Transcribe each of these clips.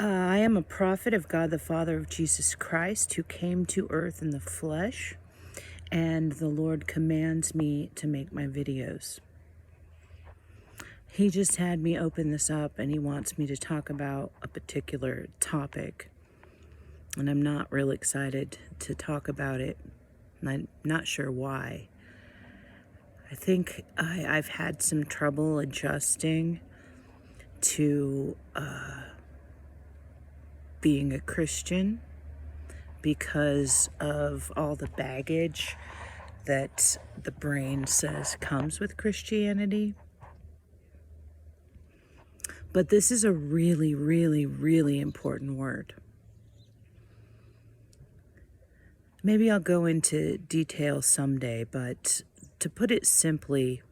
I am a prophet of God the Father of Jesus Christ who came to earth in the flesh, and the Lord commands me to make my videos. He just had me open this up and he wants me to talk about a particular topic. And I'm not real excited to talk about it. And I'm not sure why. I think I've had some trouble adjusting to being a Christian because of all the baggage that the brain says comes with Christianity. But this is a really, really, really important word. Maybe I'll go into detail someday, but to put it simply,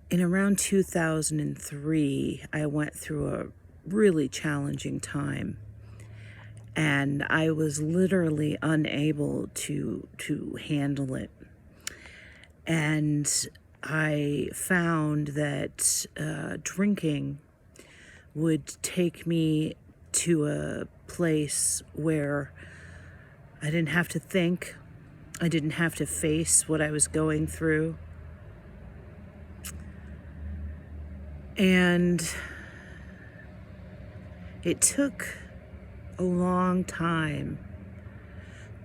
in around 2003, I went through a really challenging time. And I was literally unable to handle it. And I found that drinking would take me to a place where I didn't have to think. I didn't have to face what I was going through. And it took a long time,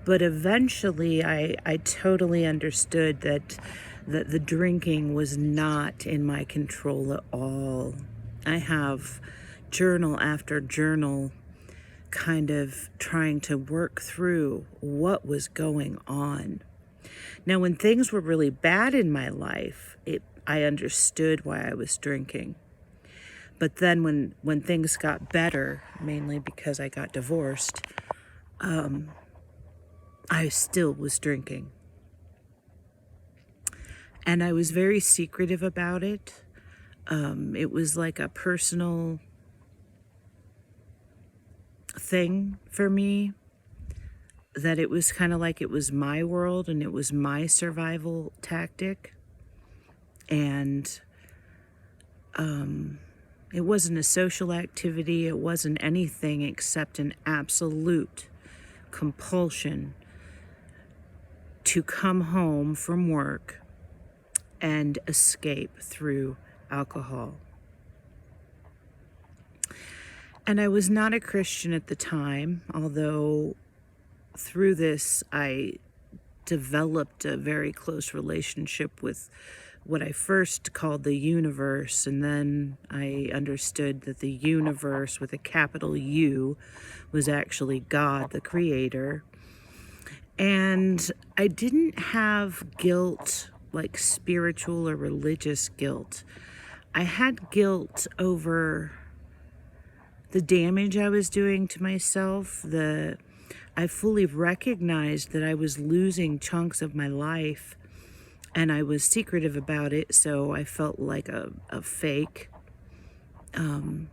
but eventually I totally understood that the drinking was not in my control at all. I have journal after journal kind of trying to work through what was going on. Now, when things were really bad in my life, I understood why I was drinking. But then when things got better, mainly because I got divorced, I still was drinking. And I was very secretive about it. It was like a personal thing for me, that it was kind of like it was my world and it was my survival tactic. And it wasn't a social activity. It wasn't anything except an absolute compulsion to come home from work and escape through alcohol. And I was not a Christian at the time, although through this I developed a very close relationship with what I first called the universe, and then I understood that the universe with a capital U was actually God, the creator. And I didn't have guilt, like spiritual or religious guilt. I had guilt over the damage I was doing to myself. I fully recognized that I was losing chunks of my life, and I was secretive about it, so I felt like a fake. And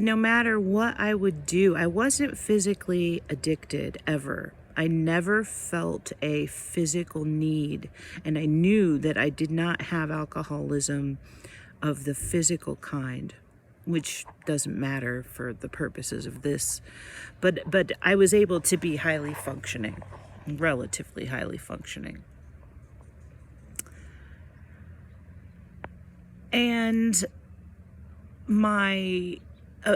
no matter what I would do, I wasn't physically addicted ever. I never felt a physical need, and I knew that I did not have alcoholism of the physical kind, which doesn't matter for the purposes of this. But I was able to be highly functioning, relatively highly functioning. And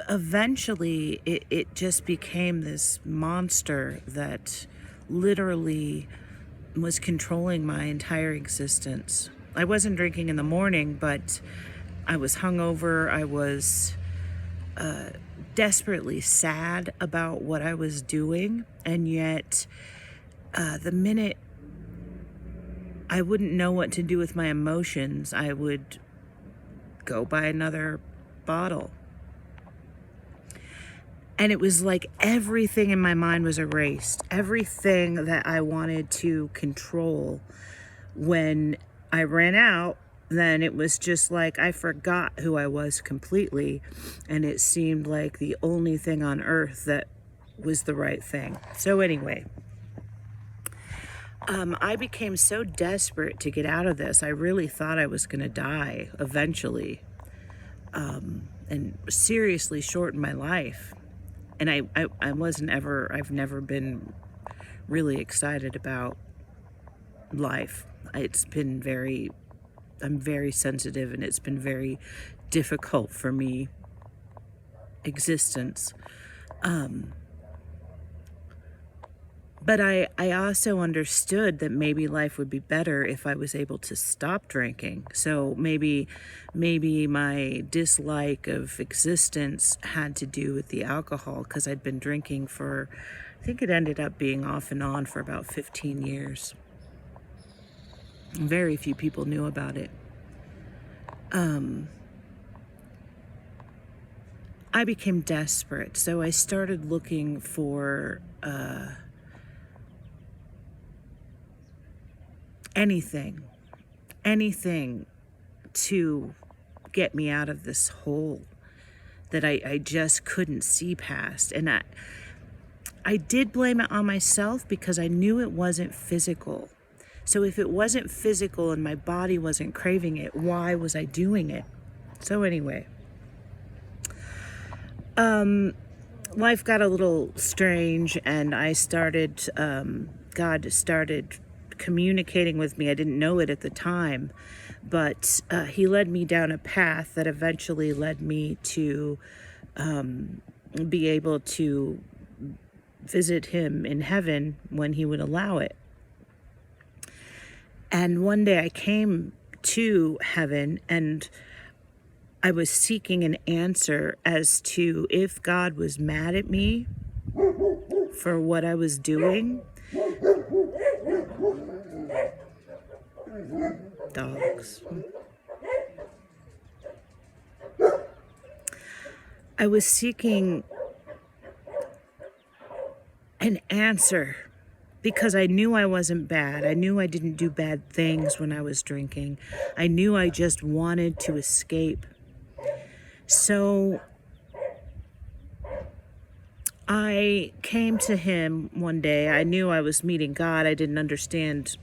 eventually it just became this monster that literally was controlling my entire existence. I wasn't drinking in the morning, but I was hungover. I was desperately sad about what I was doing, and yet the minute I wouldn't know what to do with my emotions, I would go buy another bottle. And it was like everything in my mind was erased. Everything that I wanted to control. When I ran out, then it was just like I forgot who I was completely. And it seemed like the only thing on earth that was the right thing. So anyway, I became so desperate to get out of this. I really thought I was going to die eventually, and seriously shorten my life. And I wasn't ever, I've never been really excited about life. It's been I'm very sensitive, and it's been very difficult for me, existence. But I also understood that maybe life would be better if I was able to stop drinking. So maybe my dislike of existence had to do with the alcohol, because I'd been drinking for, I think it ended up being off and on for about 15 years. Very few people knew about it. I became desperate, so I started looking for anything to get me out of this hole that I just couldn't see past. And I did blame it on myself, because I knew it wasn't physical. So if it wasn't physical and my body wasn't craving it, why was I doing it? So anyway, life got a little strange, and I started, God started communicating with me. I didn't know it at the time, but he led me down a path that eventually led me to be able to visit him in heaven when he would allow it. And one day I came to heaven, and I was seeking an answer as to if God was mad at me for what I was doing. Dogs. I was seeking an answer, because I knew I wasn't bad. I knew I didn't do bad things when I was drinking. I knew I just wanted to escape. So I came to him one day. I knew I was meeting God. I didn't understand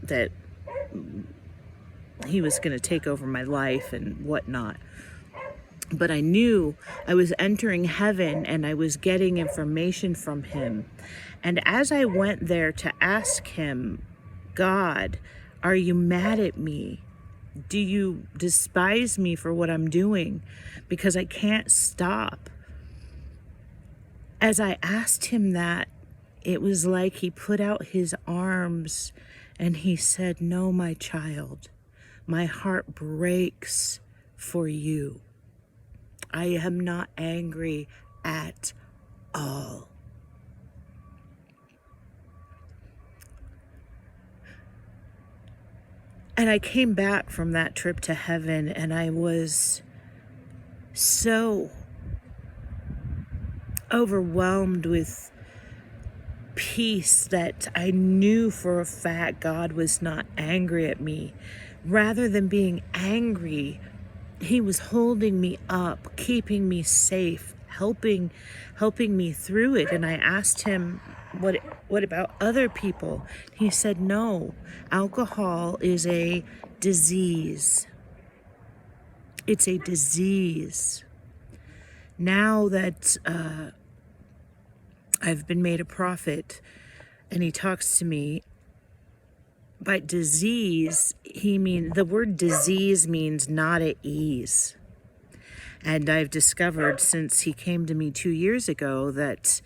that he was going to take over my life and whatnot. But I knew I was entering heaven, and I was getting information from him. And as I went there to ask him, God, are you mad at me? Do you despise me for what I'm doing? Because I can't stop. As I asked him that, it was like he put out his arms and he said, no, my child, my heart breaks for you. I am not angry at all. And I came back from that trip to heaven, and I was so overwhelmed with peace that I knew for a fact God was not angry at me. Rather than being angry, he was holding me up, keeping me safe, helping me through it. And I asked him, what about other people? He said, no, alcohol is a disease. It's a disease. Now that I've been made a prophet, and he talks to me, by disease, the word disease means not at ease. And I've discovered since he came to me 2 years ago that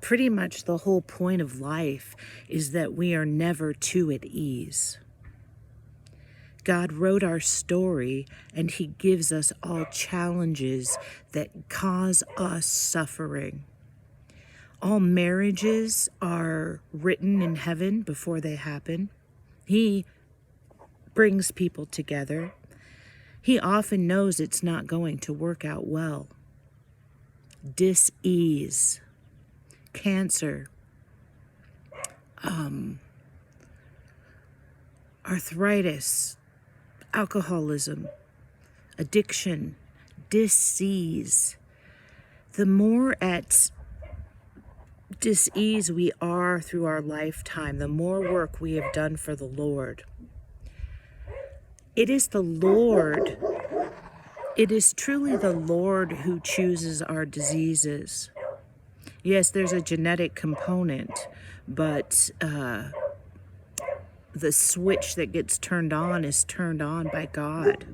pretty much the whole point of life is that we are never too at ease. God wrote our story, and he gives us all challenges that cause us suffering. All marriages are written in heaven before they happen. He brings people together. He often knows it's not going to work out well. Dis-ease, cancer, arthritis, alcoholism, addiction, dis-ease. The more at dis-ease we are through our lifetime, the more work we have done for the Lord. It is the Lord, it is truly the Lord who chooses our diseases. Yes, there's a genetic component, but the switch that gets turned on is turned on by God.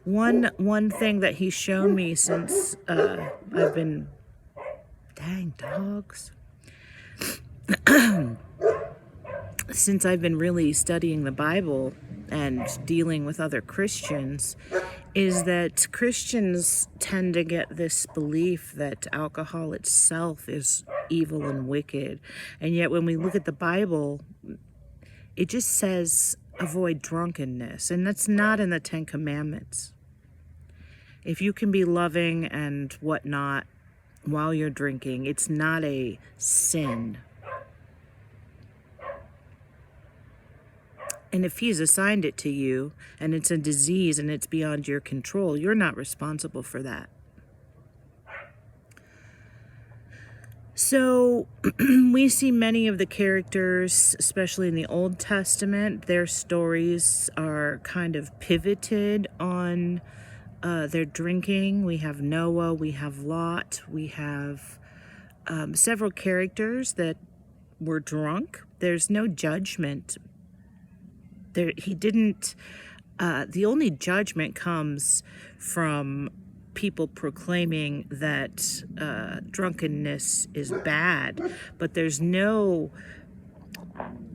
One thing that He's shown me since I've been, dang dogs, since I've been really studying the Bible and dealing with other Christians, is that Christians tend to get this belief that alcohol itself is evil and wicked. And yet when we look at the Bible, it just says avoid drunkenness. And that's not in the Ten Commandments. If you can be loving and whatnot while you're drinking, it's not a sin. And if He's assigned it to you and it's a disease and it's beyond your control, you're not responsible for that. So we see many of the characters, especially in the Old Testament, their stories are kind of pivoted on their drinking. We have Noah, we have Lot, we have several characters that were drunk. There's no judgment. He didn't, the only judgment comes from people proclaiming that drunkenness is bad, but there's no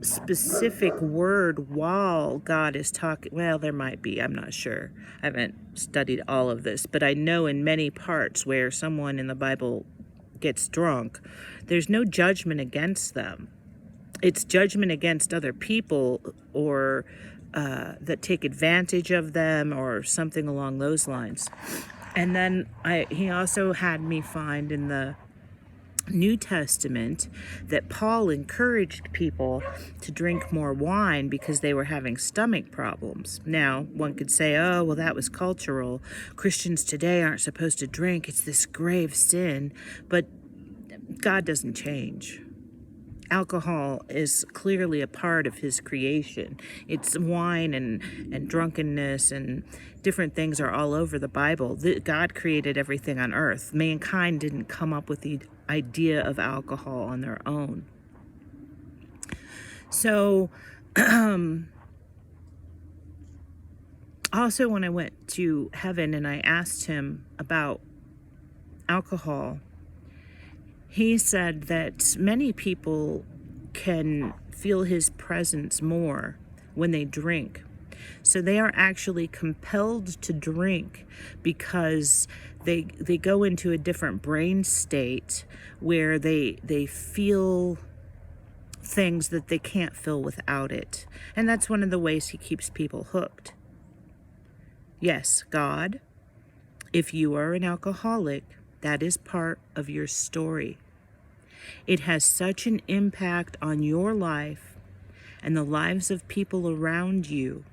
specific word while God is talking. Well, there might be, I'm not sure. I haven't studied all of this, but I know in many parts where someone in the Bible gets drunk, there's no judgment against them. It's judgment against other people or that take advantage of them or something along those lines. And then he also had me find in the New Testament that Paul encouraged people to drink more wine because they were having stomach problems. Now, one could say, oh, well, that was cultural. Christians today aren't supposed to drink. It's this grave sin. But God doesn't change. Alcohol is clearly a part of His creation. It's wine and drunkenness and different things are all over the Bible. God created everything on earth. Mankind didn't come up with the idea of alcohol on their own. So, also when I went to heaven and I asked Him about alcohol, He said that many people can feel His presence more when they drink. So they are actually compelled to drink because they go into a different brain state where they feel things that they can't feel without it. And that's one of the ways He keeps people hooked. Yes, God, if you are an alcoholic, that is part of your story. It has such an impact on your life and the lives of people around you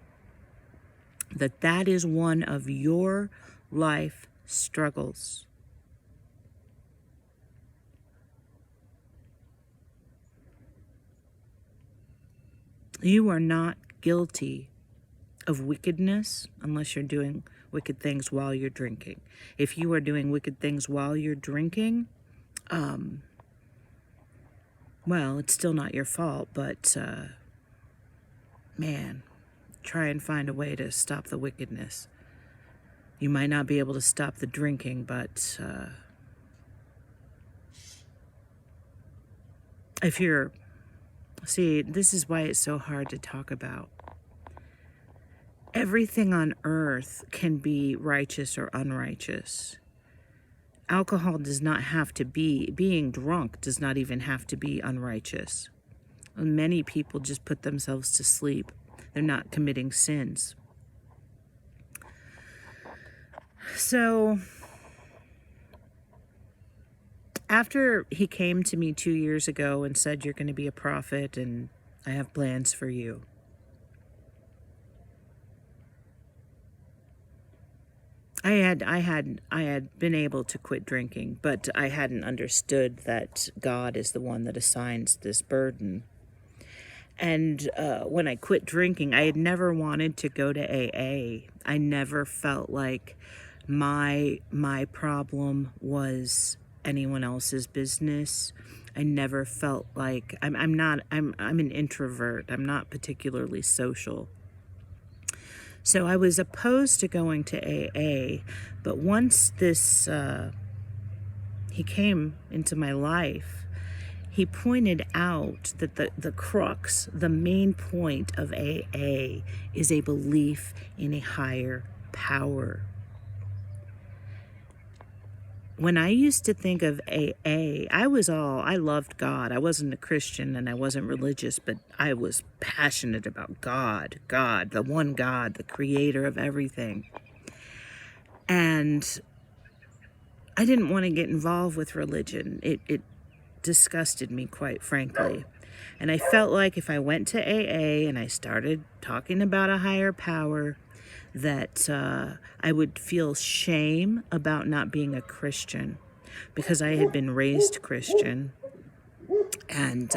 that is one of your life struggles. You are not guilty of wickedness unless you're doing wicked things while you're drinking. If you are doing wicked things while you're drinking, well, it's still not your fault, but man, try and find a way to stop the wickedness. You might not be able to stop the drinking, but if you're, see, this is why it's so hard to talk about. Everything on earth can be righteous or unrighteous. Alcohol does not have to be, being drunk does not even have to be unrighteous. Many people just put themselves to sleep. They're not committing sins. So, after He came to me 2 years ago and said, you're going to be a prophet and I have plans for you, I had been able to quit drinking, but I hadn't understood that God is the one that assigns this burden. And when I quit drinking, I had never wanted to go to AA. I never felt like my problem was anyone else's business. I never felt like I'm an introvert. I'm not particularly social. So I was opposed to going to AA, but once this he came into my life, he pointed out that the crux, the main point of AA is a belief in a higher power. When I used to think of AA, I loved God. I wasn't a Christian and I wasn't religious, but I was passionate about God, the one God, the creator of everything. And I didn't want to get involved with religion. It disgusted me, quite frankly. And I felt like if I went to AA and I started talking about a higher power, that I would feel shame about not being a Christian, because I had been raised Christian and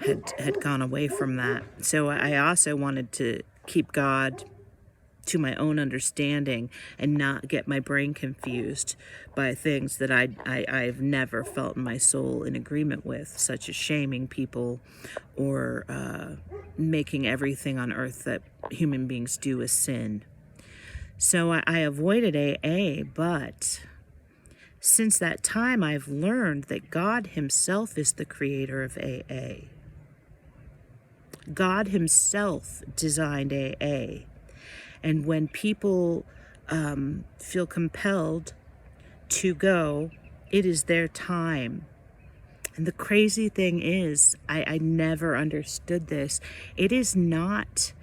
had gone away from that. So I also wanted to keep God to my own understanding and not get my brain confused by things that I've never felt in my soul in agreement with, such as shaming people or making everything on earth that human beings do a sin. So I avoided AA, but since that time I've learned that God himself is the creator of AA. God himself designed AA. And when people feel compelled to go, it is their time. And the crazy thing is, I never understood this. It is not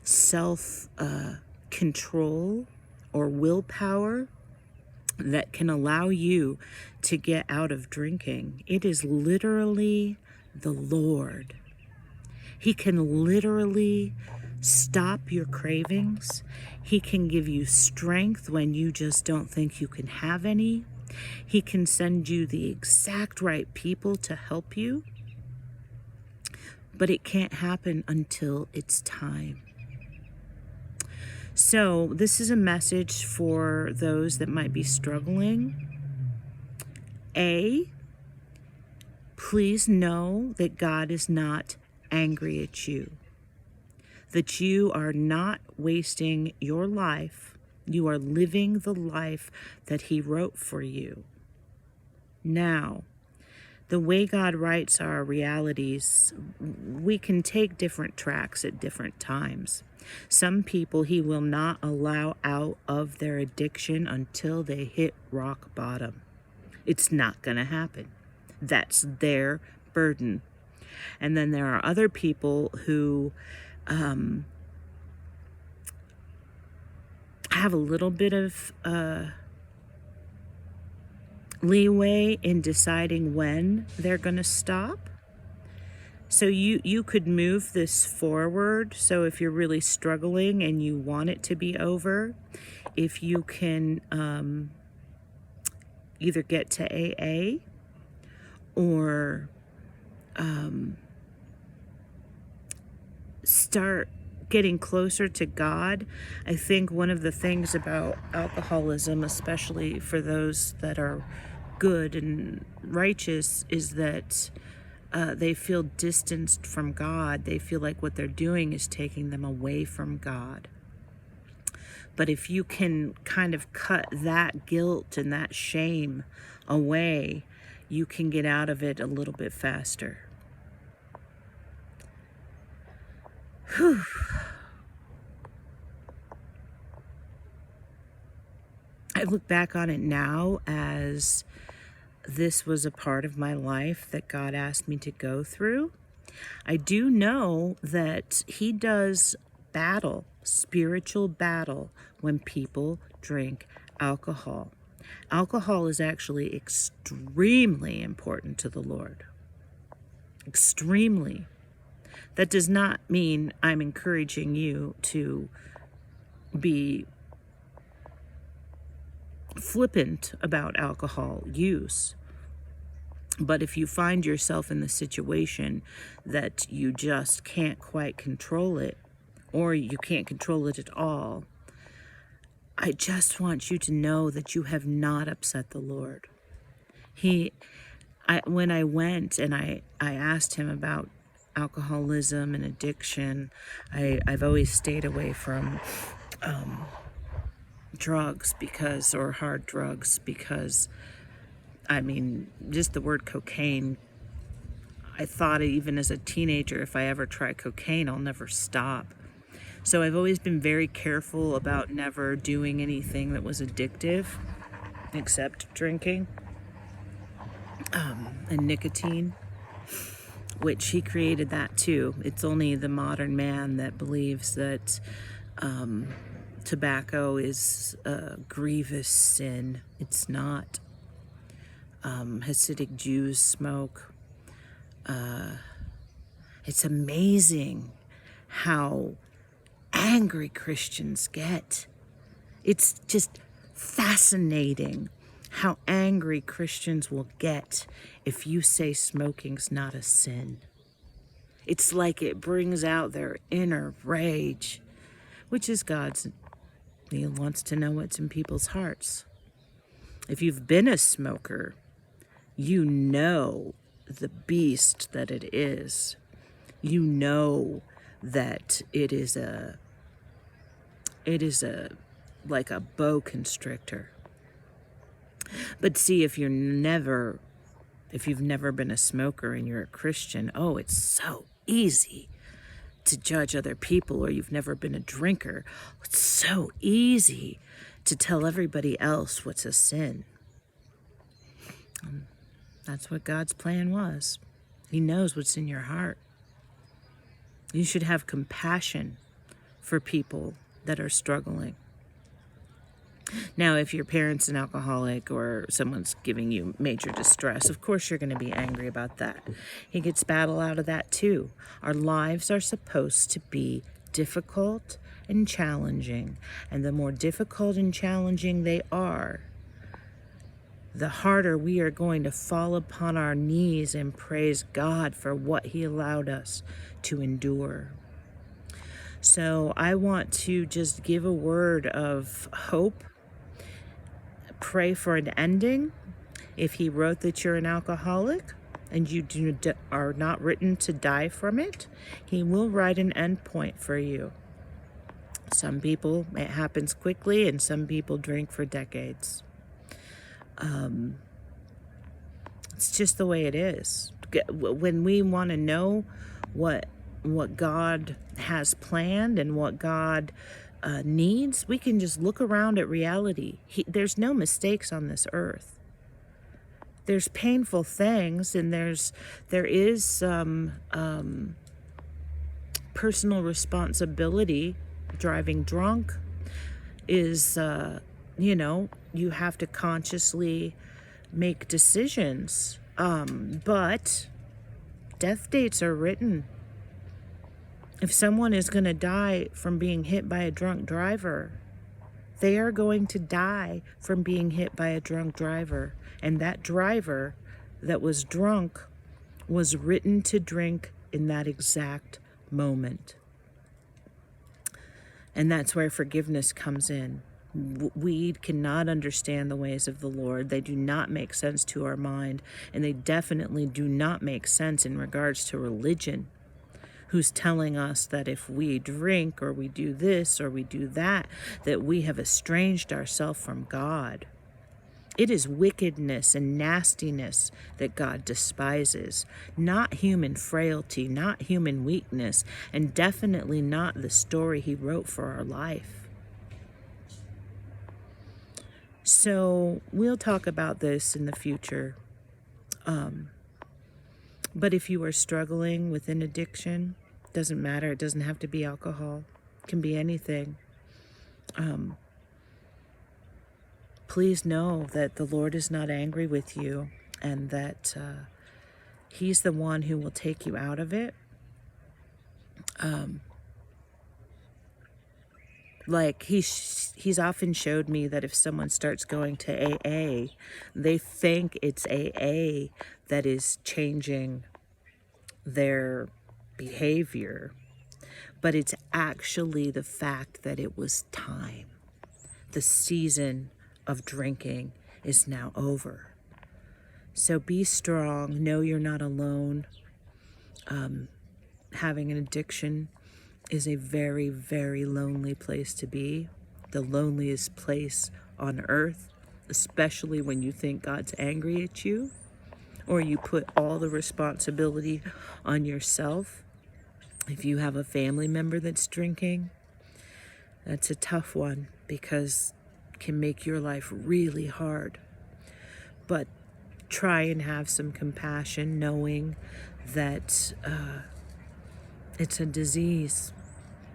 self-control or willpower that can allow you to get out of drinking. It is literally the Lord. He can literally stop your cravings. He can give you strength when you just don't think you can have any. He can send you the exact right people to help you. But it can't happen until it's time. So this is a message for those that might be struggling. Please know that God is not angry at you, that you are not wasting your life. You are living the life that he wrote for you. Now, the way God writes our realities, we can take different tracks at different times. Some people he will not allow out of their addiction until they hit rock bottom. It's not going to happen. That's their burden. And then there are other people who have a little bit of leeway in deciding when they're going to stop. So you could move this forward. So if you're really struggling and you want it to be over, if you can either get to AA or start getting closer to God. I think one of the things about alcoholism, especially for those that are good and righteous, is that they feel distanced from God. They feel like what they're doing is taking them away from God. But if you can kind of cut that guilt and that shame away, you can get out of it a little bit faster. Whew. I look back on it now as this was a part of my life that God asked me to go through. I do know that he does battle, spiritual battle, when people drink alcohol. Alcohol is actually extremely important to the Lord. Extremely. That does not mean I'm encouraging you to be flippant about alcohol use. But if you find yourself in the situation that you just can't quite control it, or you can't control it at all, I just want you to know that you have not upset the Lord. When I went and I asked him about alcoholism and addiction, I've always stayed away from drugs or hard drugs, because, I mean, just the word cocaine, I thought even as a teenager, if I ever try cocaine, I'll never stop. So I've always been very careful about never doing anything that was addictive, except drinking and nicotine, which he created that too. It's only the modern man that believes that tobacco is a grievous sin. It's not. Hasidic Jews smoke. It's amazing how angry Christians get. It's just fascinating how angry Christians will get if you say smoking's not a sin. It's like it brings out their inner rage, which is God's. He wants to know what's in people's hearts. If you've been a smoker, you know the beast that it is. You know that it is like a boa constrictor. But see, if you've never been a smoker and you're a Christian, oh, it's so easy to judge other people. Or you've never been a drinker, it's so easy to tell everybody else what's a sin. That's what God's plan was. He knows what's in your heart. You should have compassion for people that are struggling. Now, if your parent's an alcoholic or someone's giving you major distress, of course you're going to be angry about that. He gets battle out of that too. Our lives are supposed to be difficult and challenging. And the more difficult and challenging they are, the harder we are going to fall upon our knees and praise God for what He allowed us to endure. So I want to just give a word of hope. Pray for an ending. If He wrote that you're an alcoholic and you are not written to die from it, He will write an end point for you. Some people, it happens quickly, and some people drink for decades. It's just the way it is. When we want to know what God has planned and what God needs, we can just look around at reality. There's no mistakes on this earth. There's painful things, and there is some personal responsibility. Driving drunk is, you have to consciously make decisions. But death dates are written. If someone is going to die from being hit by a drunk driver, they are going to die from being hit by a drunk driver. And that driver that was drunk was written to drink in that exact moment. And that's where forgiveness comes in. We cannot understand the ways of the Lord. They do not make sense to our mind, and they definitely do not make sense in regards to religion, who's telling us that if we drink or we do this or we do that, that we have estranged ourselves from God. It is wickedness and nastiness that God despises, not human frailty, not human weakness, and definitely not the story He wrote for our life. So we'll talk about this in the future. But if you are struggling with an addiction, doesn't matter. It doesn't have to be alcohol. It can be anything. Please know that the Lord is not angry with you, and that He's the one who will take you out of it. Like he's often showed me that if someone starts going to AA, they think it's AA that is changing their behavior, but it's actually the fact that it was time. The season of drinking is now over. So be strong. Know you're not alone. Having an addiction is a very, very lonely place to be. The loneliest place on earth, especially when you think God's angry at you, or you put all the responsibility on yourself. If you have a family member that's drinking, that's a tough one because it can make your life really hard. But try and have some compassion, knowing that it's a disease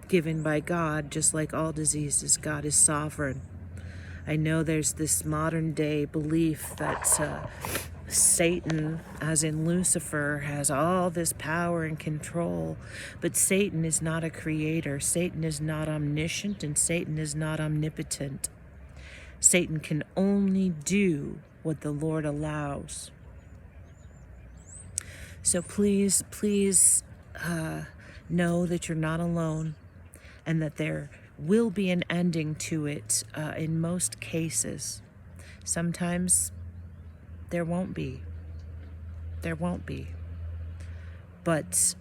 given by God, just like all diseases. God is sovereign. I know there's this modern day belief that Satan, as in Lucifer, has all this power and control, but Satan is not a creator. Satan is not omniscient, and Satan is not omnipotent. Satan can only do what the Lord allows. So please, please know that you're not alone, and that there will be an ending to it in most cases. Sometimes there won't be. There won't be. But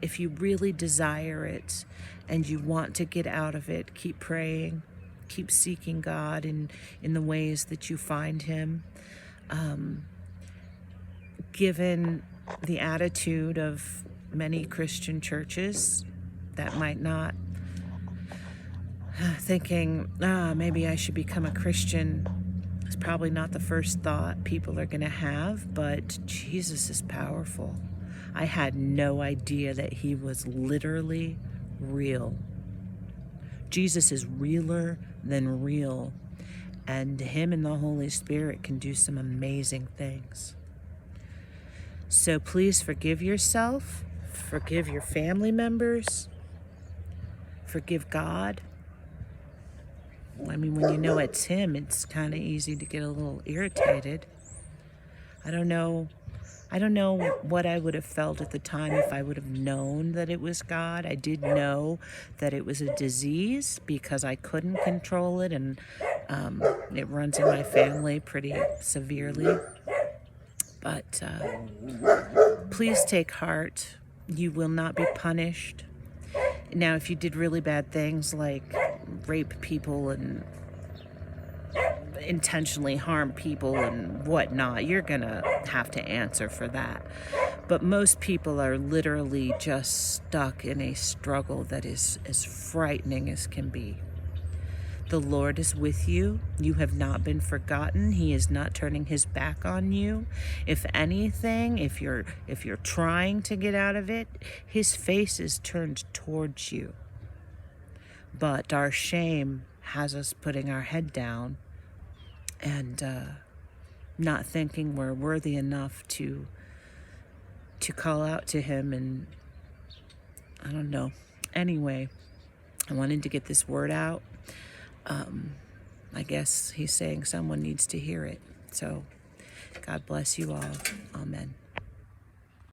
if you really desire it and you want to get out of it, keep praying, keep seeking God in the ways that you find Him. Given the attitude of many Christian churches that might not, thinking, maybe I should become a Christian, it's probably not the first thought people are going to have, but Jesus is powerful. I had no idea that He was literally real. Jesus is realer than real, and Him and the Holy Spirit can do some amazing things. So please forgive yourself, forgive your family members, forgive God. I mean, when you know it's Him, it's kind of easy to get a little irritated. I don't know what I would have felt at the time if I would have known that it was God. I did know that it was a disease because I couldn't control it, and it runs in my family pretty severely. But please take heart. You will not be punished. Now, if you did really bad things like rape people and intentionally harm people and whatnot, you're gonna have to answer for that. But most people are literally just stuck in a struggle that is as frightening as can be. The Lord is with you. You have not been forgotten. He is not turning His back on you. If anything, if you're trying to get out of it, His face is turned towards you. But our shame has us putting our head down and not thinking we're worthy enough to call out to Him. And I don't know. Anyway, I wanted to get this word out. I guess He's saying someone needs to hear it. So God bless you all. Amen.